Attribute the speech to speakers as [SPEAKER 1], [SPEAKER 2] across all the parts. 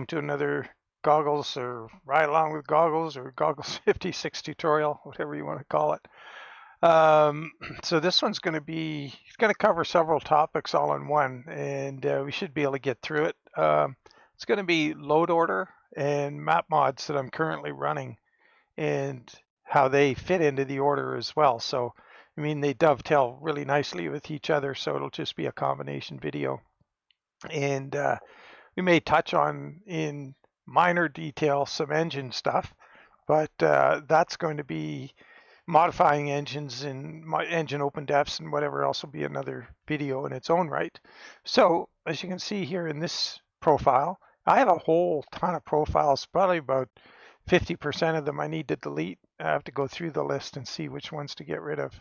[SPEAKER 1] welcome to another Goggles or Ride Along with Goggles or Goggles 56 tutorial, whatever you want to call it. So this one's going to cover several topics all in one, and we should be able to get through it. It's going to be load order and map mods that I'm currently running and how they fit into the order as well. So, I mean, they dovetail really nicely with each other, so it'll just be a combination video. And we may touch on in minor detail some engine stuff, but that's going to be modifying engines and engine open defs and whatever else will be another video in its own right. So as you can see here in this profile, I have a whole ton of profiles, probably about 50% of them I need to delete. I have to go through the list and see which ones to get rid of.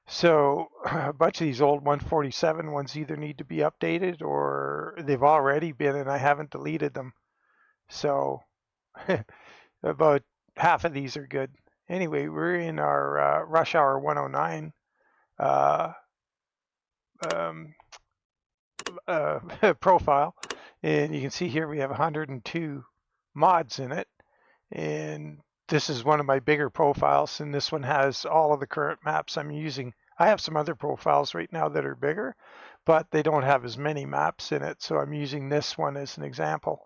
[SPEAKER 1] So a bunch of these old 147 ones either need to be updated or they've already been and I haven't deleted them. So about half of these are good. Anyway, we're in our Rush Hour 109 profile, and you can see here we have 102 mods in it, and this is one of my bigger profiles, and this one has all of the current maps I'm using. I have some other profiles right now that are bigger, but they don't have as many maps in it, so I'm using this one as an example.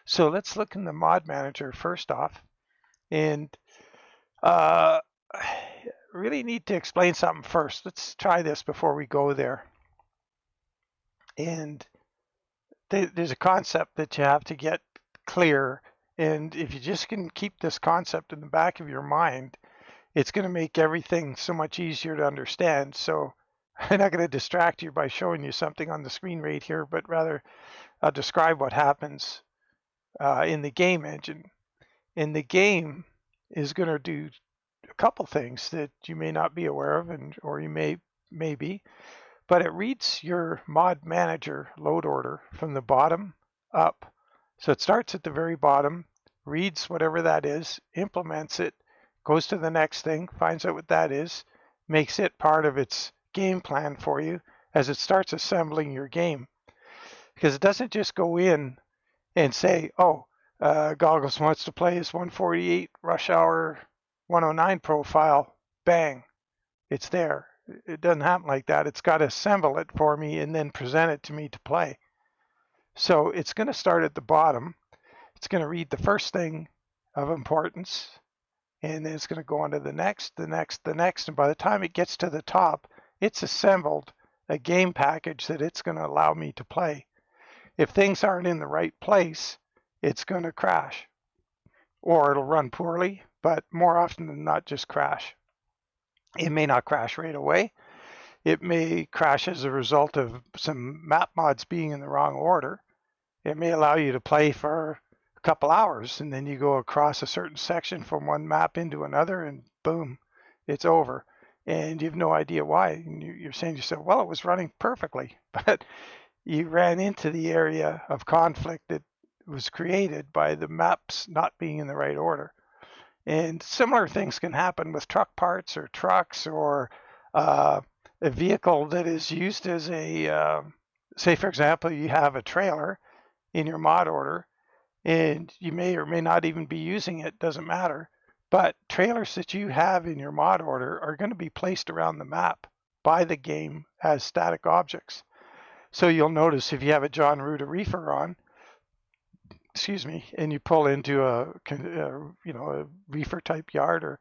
[SPEAKER 1] So let's look in the mod manager first off, and really need to explain something first. Let's try this before we go there. And there's a concept that you have to get clear, and if you just can keep this concept in the back of your mind, it's going to make everything so much easier to understand. So I'm not going to distract you by showing you something on the screen right here, but rather I'll describe what happens in the game engine. In the game is going to do a couple things that you may not be aware of, or you may be, but it reads your mod manager load order from the bottom up. So it starts at the very bottom, reads whatever that is, implements it, goes to the next thing, finds out what that is, makes it part of its game plan for you as it starts assembling your game. Because it doesn't just go in and say, oh, Goggles wants to play his 148 Rush Hour 109 profile, bang, it's there. It doesn't happen like that. It's got to assemble it for me and then present it to me to play. So it's going to start at the bottom. It's going to read the first thing of importance, and then it's going to go on to the next, the next, the next, and by the time it gets to the top, it's assembled a game package that it's going to allow me to play. If things aren't in the right place, it's going to crash, or it'll run poorly, but more often than not just crash. It may not crash right away. It may crash as a result of some map mods being in the wrong order. It may allow you to play for a couple hours and then you go across a certain section from one map into another and boom, it's over. And you have no idea why. And you're saying to yourself, well, it was running perfectly, but you ran into the area of conflict that was created by the maps not being in the right order. And similar things can happen with truck parts or trucks or a vehicle that is used as a, say for example, you have a trailer in your mod order and you may or may not even be using it, doesn't matter. But trailers that you have in your mod order are going to be placed around the map by the game as static objects. So you'll notice if you have a John Ruda reefer on, and you pull into a reefer type yard or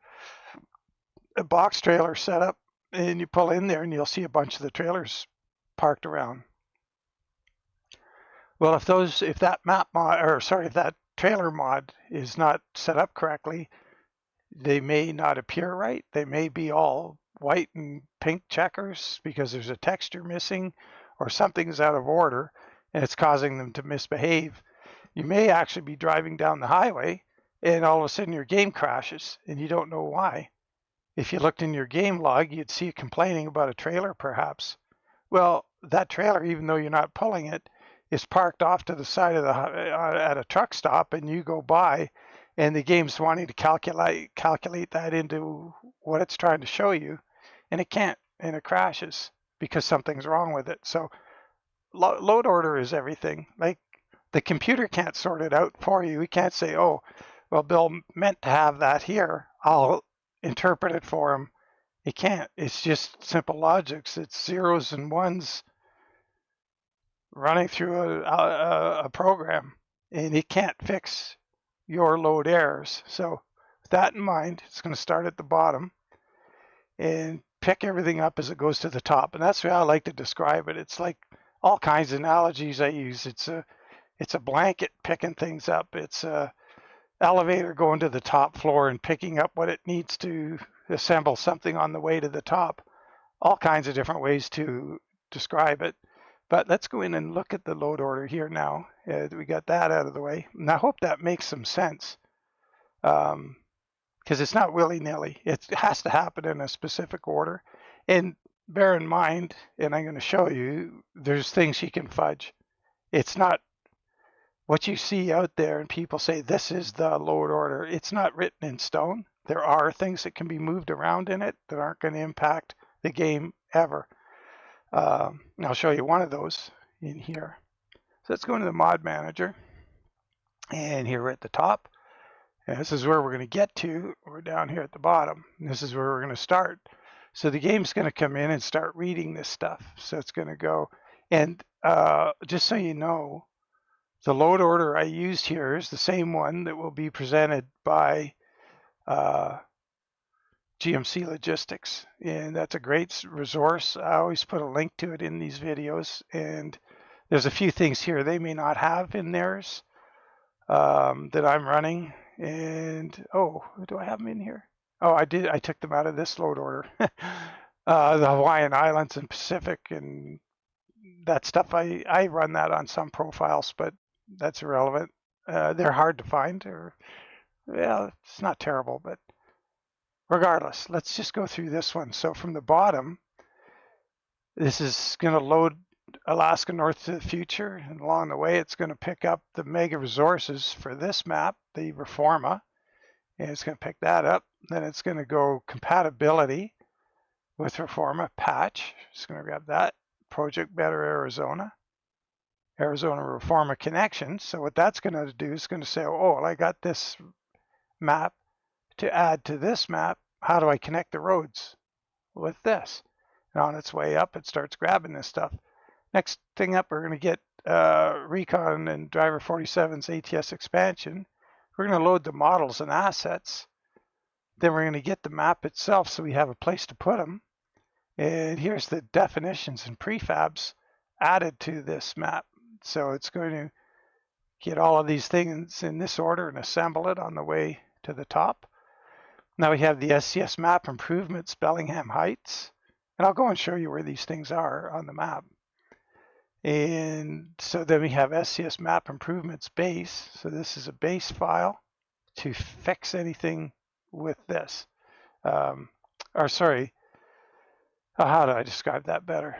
[SPEAKER 1] a box trailer setup, and you pull in there and you'll see a bunch of the trailers parked around. Well, if that trailer mod is not set up correctly, they may not appear right. They may be all white and pink checkers because there's a texture missing or something's out of order and it's causing them to misbehave. You may actually be driving down the highway and all of a sudden your game crashes and you don't know why. If you looked in your game log, you'd see it complaining about a trailer perhaps. Well, that trailer, even though you're not pulling it, is parked off to the side of at a truck stop and you go by and the game's wanting to calculate that into what it's trying to show you and it can't, and it crashes because something's wrong with it. So load order is everything. Like The computer can't sort it out for you. We can't say, oh, well, Bill meant to have that here. I'll interpret it for him. It can't. It's just simple logics. It's zeros and ones running through a program, and it can't fix your load errors. So with that in mind, it's going to start at the bottom and pick everything up as it goes to the top. And that's the way I like to describe it. It's like all kinds of analogies I use. It's a blanket picking things up. It's a elevator going to the top floor and picking up what it needs to assemble something on the way to the top. All kinds of different ways to describe it. But let's go in and look at the load order here now. We got that out of the way. And I hope that makes some sense, because it's not willy-nilly. It has to happen in a specific order. And bear in mind, and I'm going to show you, there's things you can fudge. It's not what you see out there and people say this is the load order. It's not written in stone. There are things that can be moved around in it that aren't going to impact the game ever. I'll show you one of those in here. So let's go into the mod manager, and here we're at the top, and this is where we're going to get to. We're down here at the bottom, and this is where we're going to start. So the game's going to come in and start reading this stuff. So it's going to go, and just so you know, the load order I used here is the same one that will be presented by GMC Logistics, and that's a great resource. I always put a link to it in these videos, and there's a few things here they may not have in theirs that I'm running. And do I have them in here? Oh, I did. I took them out of this load order. The Hawaiian Islands and Pacific and that stuff, I run that on some profiles, but that's irrelevant. They're hard to find, or well, it's not terrible, but regardless, let's just go through this one. So from the bottom, this is going to load Alaska North to the Future, and along the way it's going to pick up the mega resources for this map, the Reforma, and it's going to pick that up. Then it's going to go compatibility with Reforma patch. It's going to grab that. Project Better Arizona Reforma connection. So what that's going to do is going to say, oh, well, I got this map to add to this map. How do I connect the roads with this? And on its way up, it starts grabbing this stuff. Next thing up, we're going to get Recon and Driver 47's ATS expansion. We're going to load the models and assets. Then we're going to get the map itself so we have a place to put them. And here's the definitions and prefabs added to this map. So it's going to get all of these things in this order and assemble it on the way to the top. Now we have the SCS map improvements, Bellingham Heights. And I'll go and show you where these things are on the map. And so then we have SCS map improvements base. So this is a base file to fix anything with this. How do I describe that better?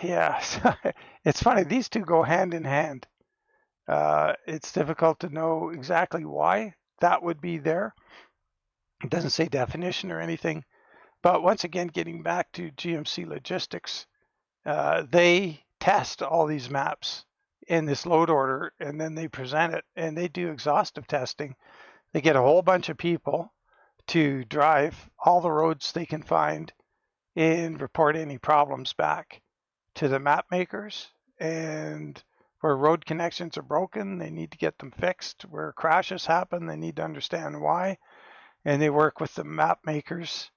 [SPEAKER 1] Yeah, it's funny. These two go hand in hand. It's difficult to know exactly why that would be there. It doesn't say definition or anything. But once again, getting back to GMC Logistics, they test all these maps in this load order, and then they present it, and they do exhaustive testing. They get a whole bunch of people to drive all the roads they can find and report any problems back to the map makers. And where road connections are broken, they need to get them fixed. Where crashes happen, they need to understand why. And they work with the map makers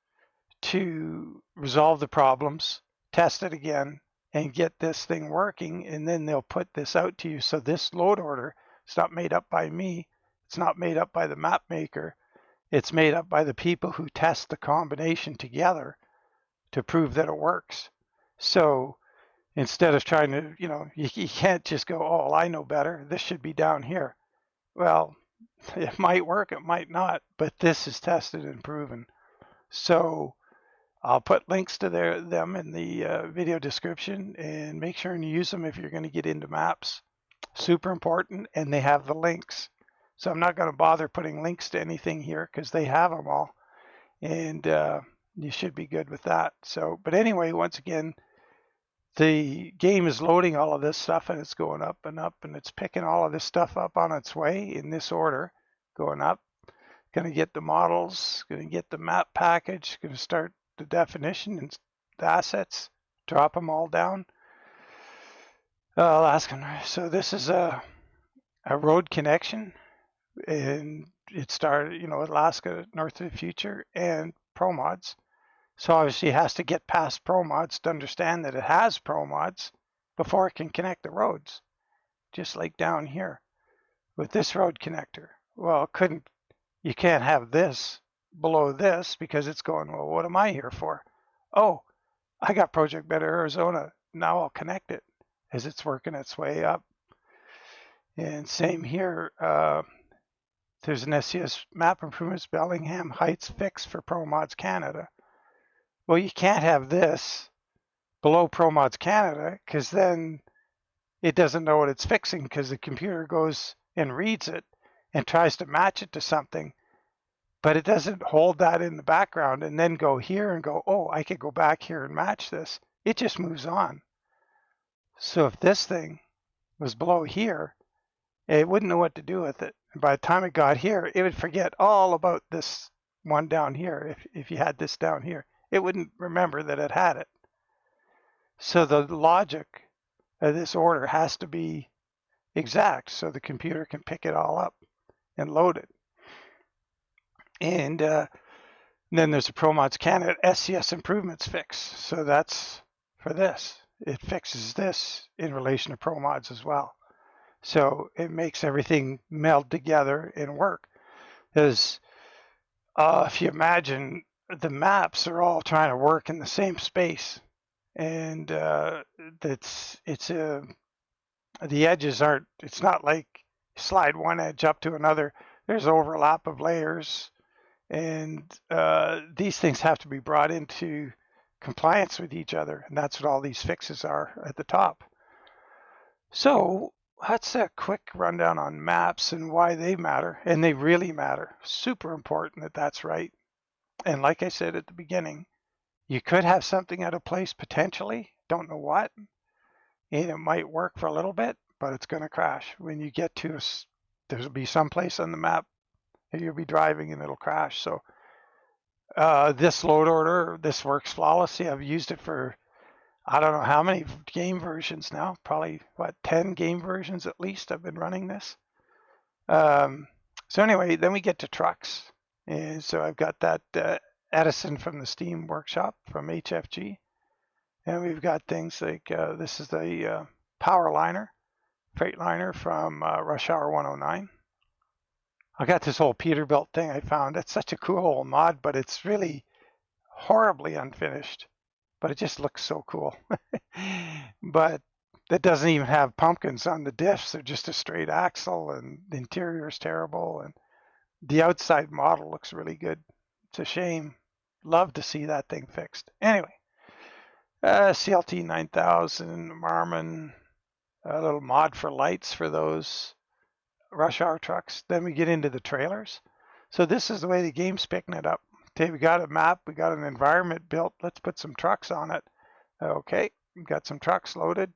[SPEAKER 1] to resolve the problems, test it again, and get this thing working. And then they'll put this out to you. So this load order is not made up by me. It's not made up by the map maker. It's made up by the people who test the combination together to prove that it works. So instead of trying to, you can't just go, oh, well, I know better. This should be down here. Well, it might work, it might not, but this is tested and proven. So I'll put links to them in the video description, and make sure and use them if you're going to get into maps. Super important, and they have the links. So I'm not going to bother putting links to anything here because they have them all, and you should be good with that. So, but anyway, once again, the game is loading all of this stuff, and it's going up and up, and it's picking all of this stuff up on its way in this order, going up. Going to get the models, going to get the map package, going to start the definition and the assets, drop them all down. Alaskan. So this is a road connection, and it started, Alaska, North of the Future, and ProMods. So obviously it has to get past ProMods to understand that it has ProMods before it can connect the roads, just like down here with this road connector. Well, you can't have this below this because it's going, well, what am I here for? Oh, I got Project Better Arizona. Now I'll connect it as it's working its way up. And same here. There's an SCS Map Improvements Bellingham Heights fix for ProMods Canada. Well, you can't have this below ProMods Canada because then it doesn't know what it's fixing because the computer goes and reads it and tries to match it to something, but it doesn't hold that in the background and then go here and go, oh, I could go back here and match this. It just moves on. So if this thing was below here, it wouldn't know what to do with it. And by the time it got here, it would forget all about this one down here. If you had this down here, it wouldn't remember that it had it. So the logic of this order has to be exact so the computer can pick it all up and load it. And then there's a ProMods Canada SCS improvements fix. So that's for this. It fixes this in relation to ProMods as well. So it makes everything meld together and work. Because if you imagine, the maps are all trying to work in the same space, and the edges aren't. It's not like slide one edge up to another. There's overlap of layers, and these things have to be brought into compliance with each other, and that's what all these fixes are at the top. So that's a quick rundown on maps and why they matter, and they really matter. Super important that that's right. And like I said at the beginning, you could have something out of place potentially, don't know what, and it might work for a little bit, but it's going to crash. When you get to there'll be some place on the map and you'll be driving and it'll crash. So this load order, this works flawlessly. I've used it for I don't know how many game versions now, probably 10 game versions at least. I've been running this. So anyway, then we get to trucks. And so I've got that Edison from the Steam Workshop from HFG. And we've got things like this is the Powerliner, Freightliner from Rush Hour 109. I got this whole Peterbilt thing I found. It's such a cool old mod, but it's really horribly unfinished. But it just looks so cool. But it doesn't even have pumpkins on the diffs. They're just a straight axle, and the interior is terrible. And the outside model looks really good. It's a shame. Love to see that thing fixed. Anyway, CLT 9000, Marmon, a little mod for lights for those rush hour trucks. Then we get into the trailers. So this is the way the game's picking it up. Okay, we got a map, we got an environment built. Let's put some trucks on it. Okay, we got some trucks loaded.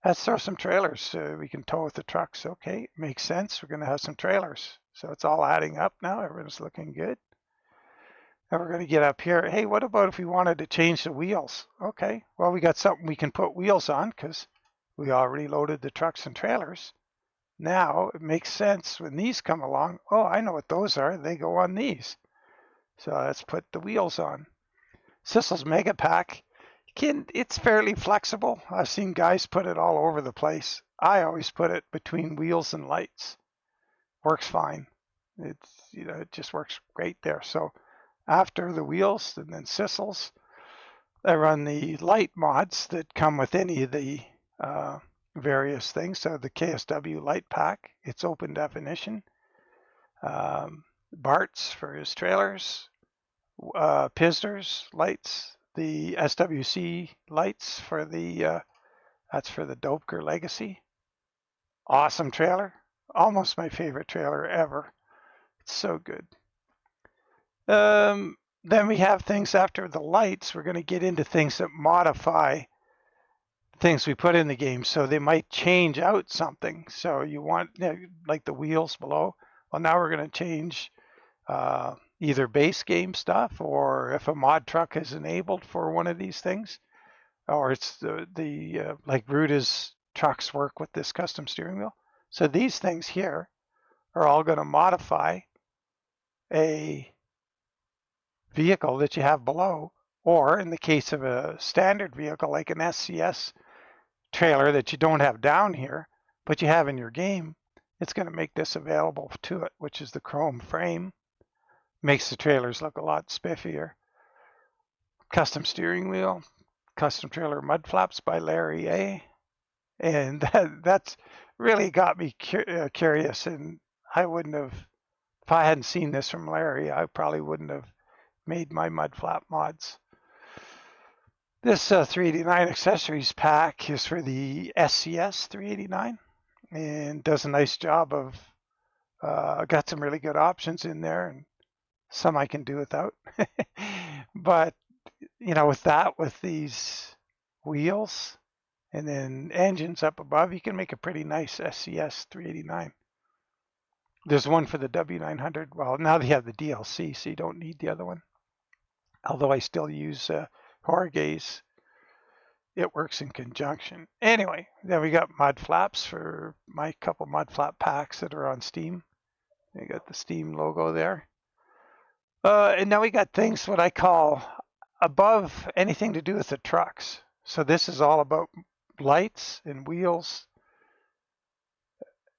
[SPEAKER 1] Let's throw some trailers so we can tow with the trucks. Okay, makes sense. We're going to have some trailers. So it's all adding up now. Everything's looking good. And we're going to get up here. Hey, what about if we wanted to change the wheels? Okay, well, we got something we can put wheels on because we already loaded the trucks and trailers. Now it makes sense when these come along. Oh, I know what those are. They go on these. So let's put the wheels on. Sissel's Mega Pack, it's fairly flexible. I've seen guys put it all over the place. I always put it between wheels and lights. Works fine. It just works great there. So after the wheels and then Sissel's, I run the light mods that come with any of the various things. So the KSW light pack, it's open definition. Bart's for his trailers, Pizders lights, the SWC lights for the that's for the Dopeker Legacy. Awesome trailer, almost my favorite trailer ever. It's so good. Then we have things after the lights. We're going to get into things that modify things we put in the game. So they might change out something. So you want, like the wheels below. Well, now we're going to change either base game stuff, or if a mod truck is enabled for one of these things, or it's the like Ruta's trucks work with this custom steering wheel. So these things here are all going to modify a vehicle that you have below, or in the case of a standard vehicle like an SCS trailer that you don't have down here, but you have in your game, it's going to make this available to it, which is the chrome frame. Makes the trailers look a lot spiffier. Custom steering wheel, custom trailer mud flaps by Larry A. And that's really got me curious. And I wouldn't have, if I hadn't seen this from Larry, I probably wouldn't have made my mud flap mods. This 389 accessories pack is for the SCS 389 and does a nice job of, got some really good options in there, and some I can do without. But, with these wheels and then engines up above, you can make a pretty nice SCS 389. There's one for the W900. Well, now they have the DLC, so you don't need the other one. Although I still use Jorge's. It works in conjunction. Anyway, then we got mud flaps for my couple mud flap packs that are on Steam. You got the Steam logo there. And now we got things what I call above anything to do with the trucks. So this is all about lights and wheels,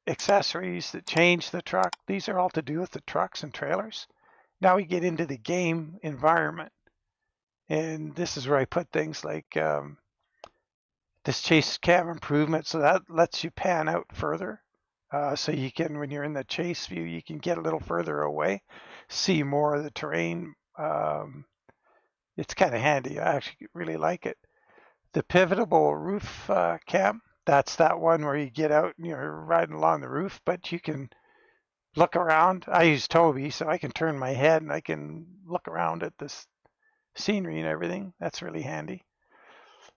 [SPEAKER 1] accessories that change the truck. These are all to do with the trucks and trailers. Now we get into the game environment. And this is where I put things like this chase cam improvement. So that lets you pan out further. So you can, when you're in the chase view, you can get a little further away, see more of the terrain. It's kind of handy. I actually really like it. The pivotable roof cam, that's that one where you get out and you're riding along the roof, but you can look around. I use Toby, so I can turn my head and I can look around at this scenery and everything. That's really handy.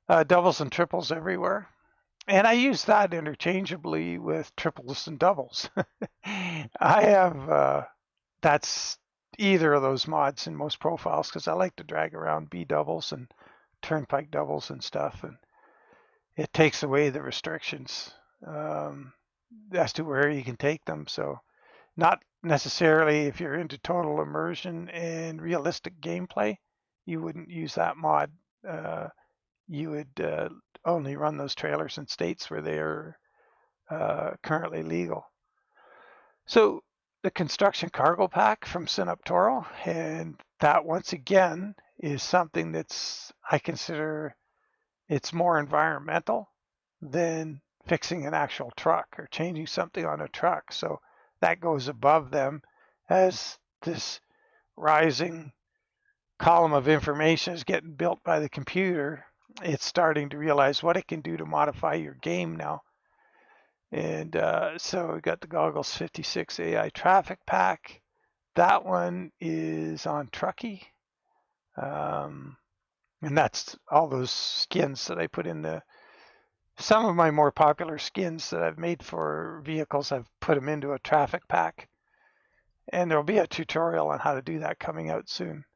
[SPEAKER 1] Doubles and triples everywhere. And I use that interchangeably with triples and doubles. I have, that's either of those mods in most profiles because I like to drag around B doubles and turnpike doubles and stuff. And it takes away the restrictions as to where you can take them. So not necessarily if you're into total immersion and realistic gameplay, you wouldn't use that mod. You would only run those trailers in states where they are currently legal. So the construction cargo pack from Synaptoral, and that once again is something that's, I consider it's more environmental than fixing an actual truck or changing something on a truck. So that goes above them as this rising column of information is getting built by the computer. It's starting to realize what it can do to modify your game now. And so we got the Goggles 56 AI Traffic Pack. That one is on Truckee. And that's all those skins that I put in some of my more popular skins that I've made for vehicles. I've put them into a traffic pack. And there'll be a tutorial on how to do that coming out soon.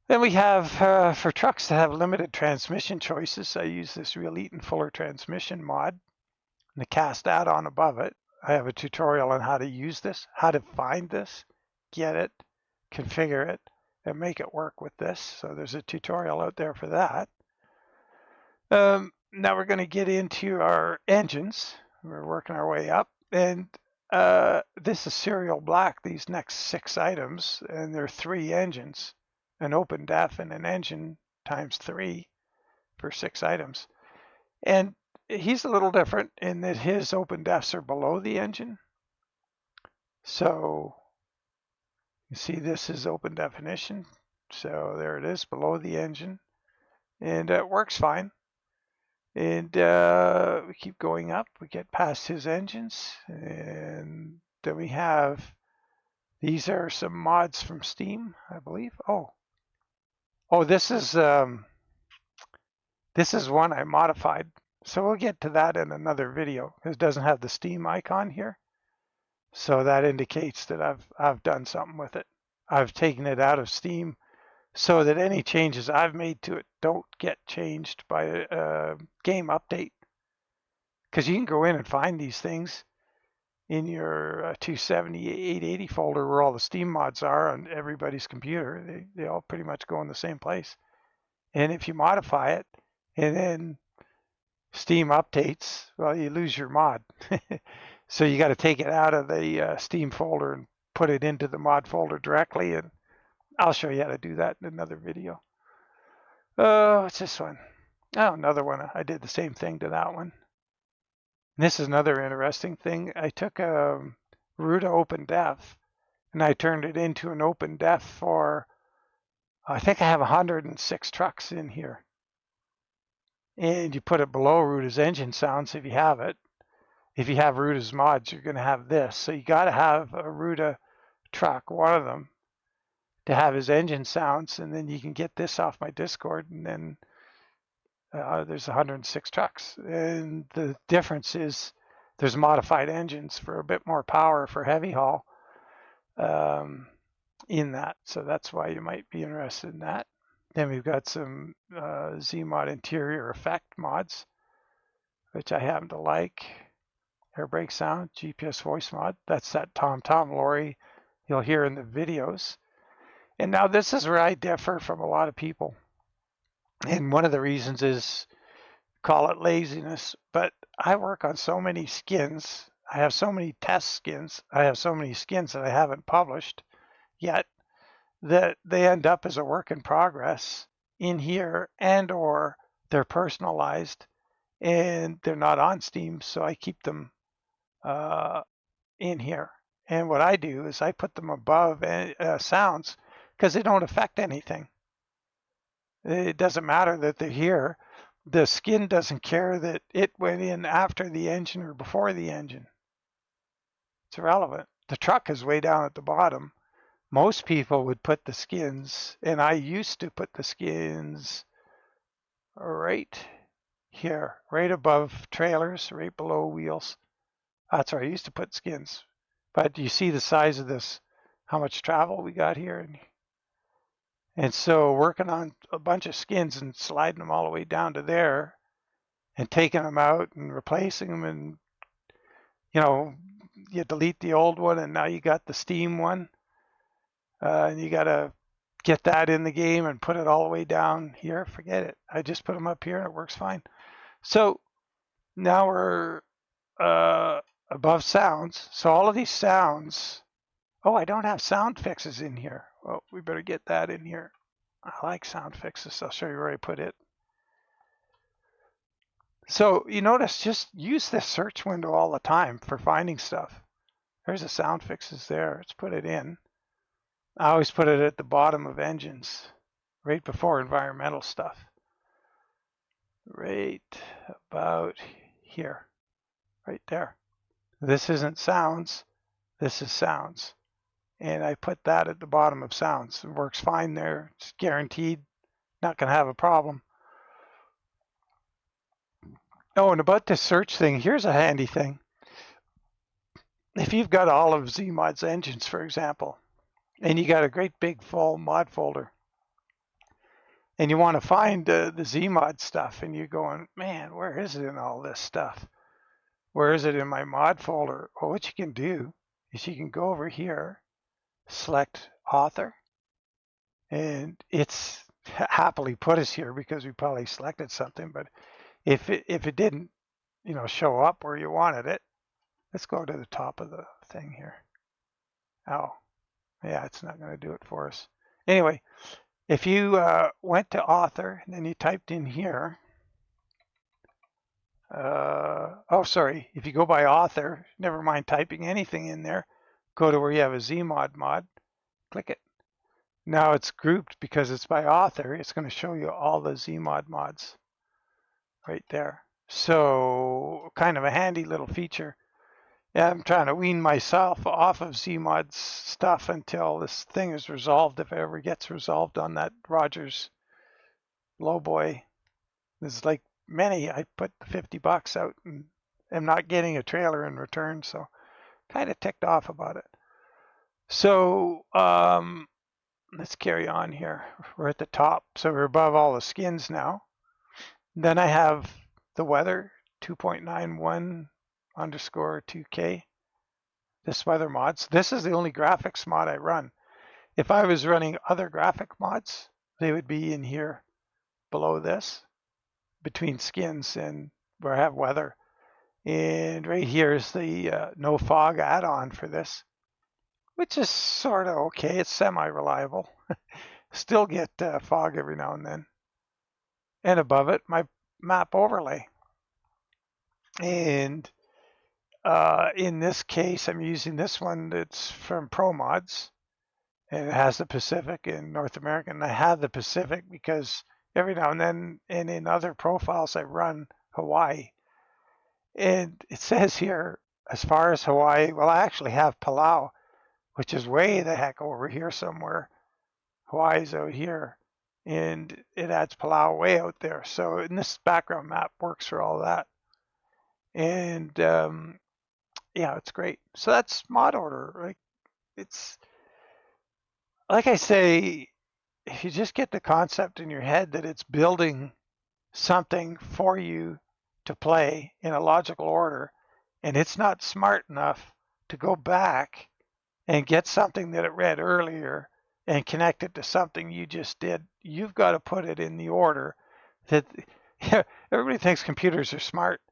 [SPEAKER 1] Then we have, for trucks that have limited transmission choices, I use this Real Eaton Fuller transmission mod. And the cast add-on above it, I have a tutorial on how to use this, how to find this, get it, configure it, and make it work with this. So there's a tutorial out there for that. Now we're going to get into our engines. We're working our way up. And this is serial black, these next 6 items, and there are 3 engines. An open def and an engine times 3 for 6 items. And he's a little different in that his open defs are below the engine. So you see this is open definition. So there it is below the engine. And it works fine. And we keep going up. We get past his engines. And then we have, these are some mods from Steam, I believe. Oh, this is This is one I modified. So we'll get to that in another video. It doesn't have the Steam icon here. So that indicates that I've done something with it. I've taken it out of Steam so that any changes I've made to it don't get changed by a game update. Because you can go in and find these things in your 270, 880 folder where all the Steam mods are on everybody's computer. They all pretty much go in the same place. And if you modify it and then Steam updates, well, you lose your mod. So you got to take it out of the Steam folder and put it into the mod folder directly. And I'll show you how to do that in another video. What's this one? Oh, another one. I did the same thing to that one. And this is another interesting thing. I took a Ruta Open Def and I turned it into an Open Def for, I think I have 106 trucks in here. And you put it below Ruta's engine sounds if you have it. If you have Ruta's mods, you're going to have this. So you got to have a Ruta truck, one of them, to have his engine sounds, and then you can get this off my Discord, and then there's 106 trucks. And the difference is there's modified engines for a bit more power for heavy haul in that. So that's why you might be interested in that. Then we've got some Z-Mod interior effect mods, which I happen to like. Air brake sound, GPS voice mod. That's that Tom lorry you'll hear in the videos. And now this is where I differ from a lot of people. And one of the reasons is, call it laziness, but I work on so many skins. I have so many test skins. I have so many skins that I haven't published yet that they end up as a work in progress in here, and or they're personalized and they're not on Steam, so I keep them in here. And what I do is I put them above sounds because they don't affect anything. It doesn't matter that they're here. The skin doesn't care that it went in after the engine or before the engine. It's irrelevant. The truck is way down at the bottom. Most people would put the skins, and I used to put the skins right here, right above trailers, right below wheels. That's where I used to put skins. But you see the size of this, how much travel we got here. And so working on a bunch of skins and sliding them all the way down to there and taking them out and replacing them, and you delete the old one and now you got the Steam one. And you got to get that in the game and put it all the way down here. Forget it. I just put them up here and it works fine. So now we're above sounds. So all of these sounds, I don't have sound fixes in here. Well, we better get that in here. I like sound fixes. I'll show you where I put it. So you notice, just use this search window all the time for finding stuff. There's the sound fixes there. Let's put it in. I always put it at the bottom of engines, right before environmental stuff. Right about here, right there. This isn't sounds, this is sounds. And I put that at the bottom of sounds. It works fine there. It's guaranteed. Not going to have a problem. Oh, and about this search thing, here's a handy thing. If you've got all of Z-Mod's engines, for example, and you got a great big full mod folder, and you want to find the Z-Mod stuff, and you're going, man, where is it in all this stuff? Where is it in my mod folder? Well, what you can do is you can go over here, select author, and it's happily put us here because we probably selected something. But if it didn't, show up where you wanted it, let's go to the top of the thing here. Oh, yeah, it's not going to do it for us. Anyway, if you went to author and then you typed in here, if you go by author, never mind typing anything in there, go to where you have a Z-Mod mod, click it. Now it's grouped because it's by author. It's going to show you all the Z-Mod mods right there. So kind of a handy little feature. Yeah, I'm trying to wean myself off of Z-Mod's stuff until this thing is resolved, if it ever gets resolved on that Rogers Lowboy. There's like many, I put the $50 out and am not getting a trailer in return, so kind of ticked off about it. So let's carry on here. We're at the top, so we're above all the skins now. Then I have the weather 2.91 underscore 2K. This weather mods. This is the only graphics mod I run. If I was running other graphic mods, they would be in here below this, between skins and where I have weather. And right here is the no fog add-on for this, which is sort of okay. It's semi-reliable. Still get fog every now and then. And above it, my map overlay. And in this case, I'm using this one that's from Pro Mods. And it has the Pacific and North America. And I have the Pacific because every now and then, and in other profiles, I run Hawaii. And it says here, as far as Hawaii, well, I actually have Palau, which is way the heck over here somewhere. Hawaii's out here, and it adds Palau way out there. So, and this background map works for all that. And yeah, it's great. So that's mod order. Like, it's like I say, if you just get the concept in your head that it's building something for you to play in a logical order, and it's not smart enough to go back and get something that it read earlier and connect it to something you just did, you've got to put it in the order that everybody thinks computers are smart,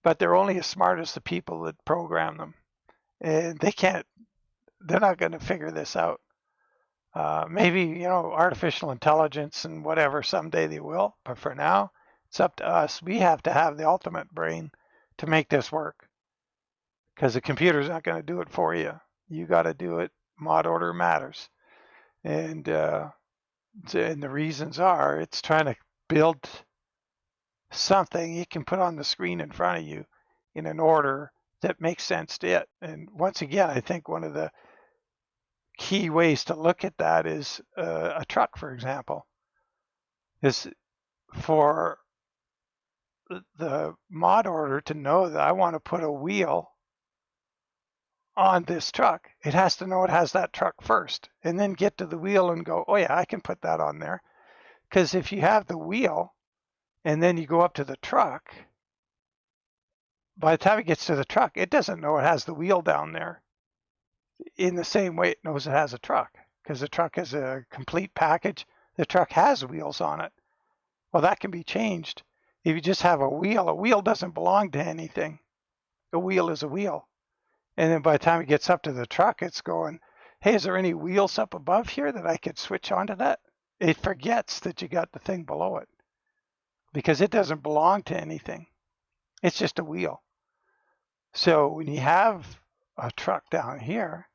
[SPEAKER 1] but they're only as smart as the people that program them. And they're not going to figure this out. Maybe, artificial intelligence and whatever, someday they will. But for now, it's up to us. We have to have the ultimate brain to make this work, because the computer's not going to do it for you. You got to do it. Mod order matters. And the reasons are, it's trying to build something you can put on the screen in front of you in an order that makes sense to it. And once again, I think one of the key ways to look at that is a truck, for example, is for the mod order to know that I want to put a wheel on this truck. It has to know it has that truck first, and then get to the wheel and go, oh yeah, I can put that on there. Because if you have the wheel and then you go up to the truck, by the time it gets to the truck, it doesn't know it has the wheel down there in the same way it knows it has a truck, because the truck is a complete package. The truck has wheels on it. Well, that can be changed. If you just have a wheel doesn't belong to anything. A wheel is a wheel. And then by the time it gets up to the truck, it's going, hey, is there any wheels up above here that I could switch onto that? It forgets that you got the thing below it, because it doesn't belong to anything. It's just a wheel. So when you have a truck down here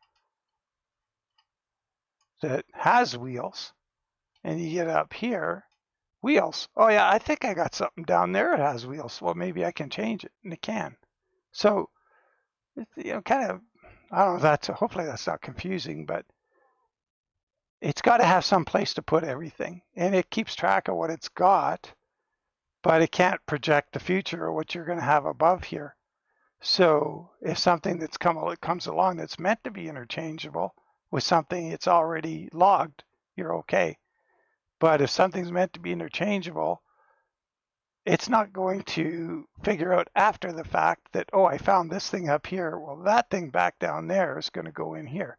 [SPEAKER 1] that has wheels, and you get up here, wheels. Oh yeah, I think I got something down there that has wheels. Well, maybe I can change it, and it can. So, kind of, I don't know if hopefully that's not confusing, but it's got to have some place to put everything, and it keeps track of what it's got, but it can't project the future or what you're going to have above here. So if something comes along that's meant to be interchangeable with something it's already logged, you're okay. But if something's meant to be interchangeable, it's not going to figure out after the fact that, oh, I found this thing up here. Well, that thing back down there is going to go in here.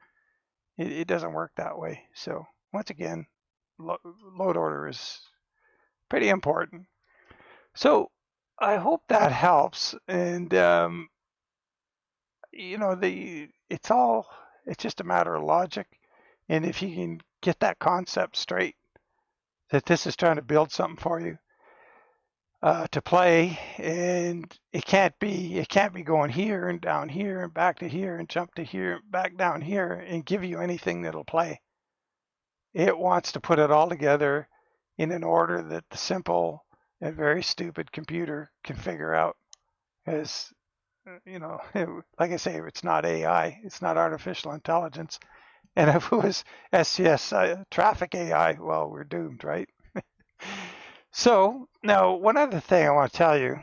[SPEAKER 1] It doesn't work that way. So once again, load order is pretty important. So I hope that helps. And, it's just a matter of logic. And if you can get that concept straight, that this is trying to build something for you to play, and it can't be going here and down here and back to here and jump to here, back down here, and give you anything that'll play. It wants to put it all together in an order that the simple and very stupid computer can figure out. As like I say, it's not AI, it's not artificial intelligence. And if it was SCS traffic AI, well, we're doomed, right? So now one other thing I want to tell you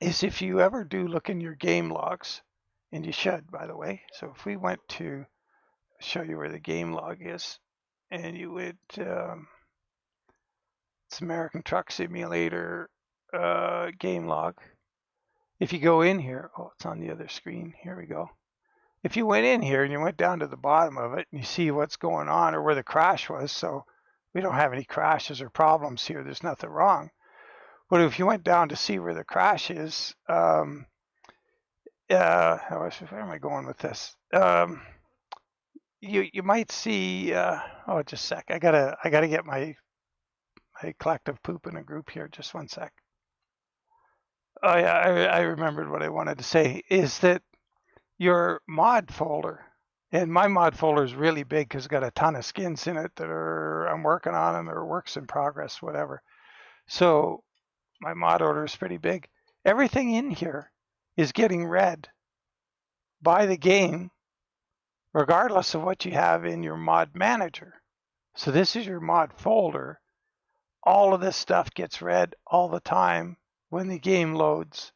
[SPEAKER 1] is if you ever do look in your game logs, and you should, by the way. So if we went to show you where the game log is, and you would, it's American Truck Simulator game log. If you go in here, oh, it's on the other screen. Here we go. If you went in here and you went down to the bottom of it and you see what's going on or where the crash was, so we don't have any crashes or problems here. There's nothing wrong. But if you went down to see where the crash is, where am I going with this? You might see. Oh, just a sec. I gotta get my collective poop in a group here. Just one sec. Oh yeah, I remembered what I wanted to say. Is that your mod folder? And my mod folder is really big because it's got a ton of skins in it that I'm working on and they're works in progress, whatever. So my mod order is pretty big. Everything in here is getting read by the game, regardless of what you have in your mod manager. So this is your mod folder. All of this stuff gets read all the time when the game loads.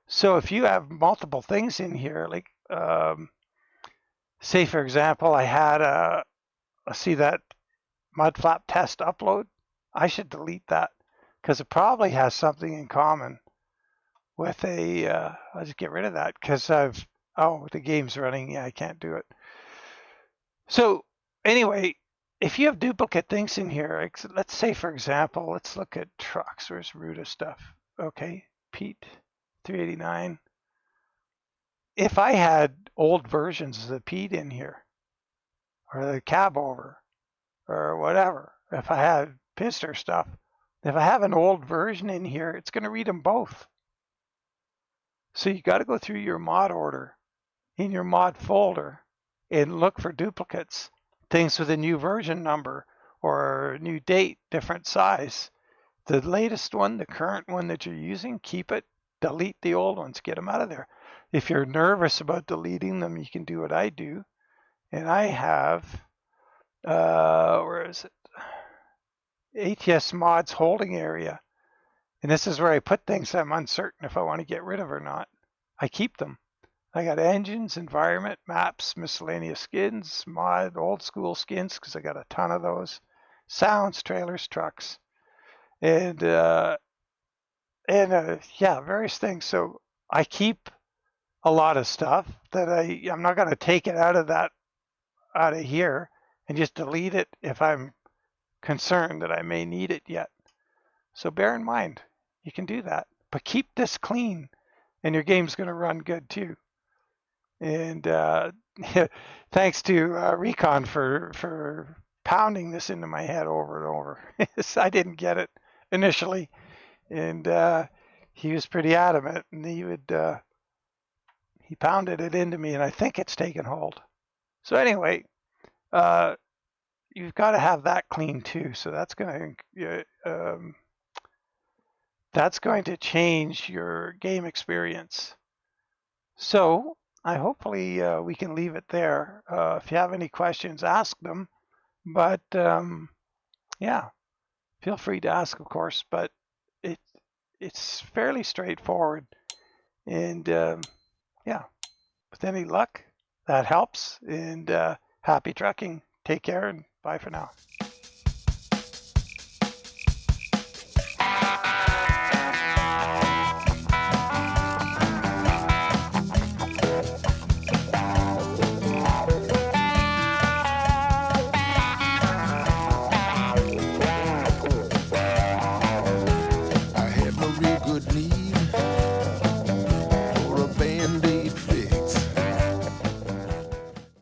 [SPEAKER 1] So if you have multiple things in here, like say for example, I had see that mudflap test upload, I should delete that because it probably has something in common with I'll just get rid of that because the game's running. Yeah, I can't do it. So anyway, if you have duplicate things in here, let's say for example, let's look at trucks. Where's Ruta stuff? Okay, Pete 389. If I had old versions of the Pete in here, or the cab over, or whatever, if I had Pister stuff, if I have an old version in here, it's going to read them both. So you got to go through your mod order in your mod folder and look for duplicates, things with a new version number or new date, different size. The latest one, the current one that you're using, keep it. Delete the old ones, get them out of there. If you're nervous about deleting them, you can do what I do. And I have, where is it? ATS mods holding area. And this is where I put things I'm uncertain if I want to get rid of or not. I keep them. I got engines, environment, maps, miscellaneous skins, mod, old school skins, because I got a ton of those. Sounds, trailers, trucks. And various things. So I keep a lot of stuff that I'm not going to take it out of here and just delete it if I'm concerned that I may need it yet. So bear in mind, you can do that, but keep this clean and your game's going to run good too. And thanks to Recon for pounding this into my head over and over. I didn't get it initially, and he was pretty adamant, and he pounded it into me, and I think it's taken hold. So anyway, you've got to have that clean too. So that's going to change your game experience. So hopefully we can leave it there. If you have any questions, ask them. But yeah, feel free to ask, of course. But it's fairly straightforward. And yeah, with any luck, that helps. And happy trucking. Take care and bye for now.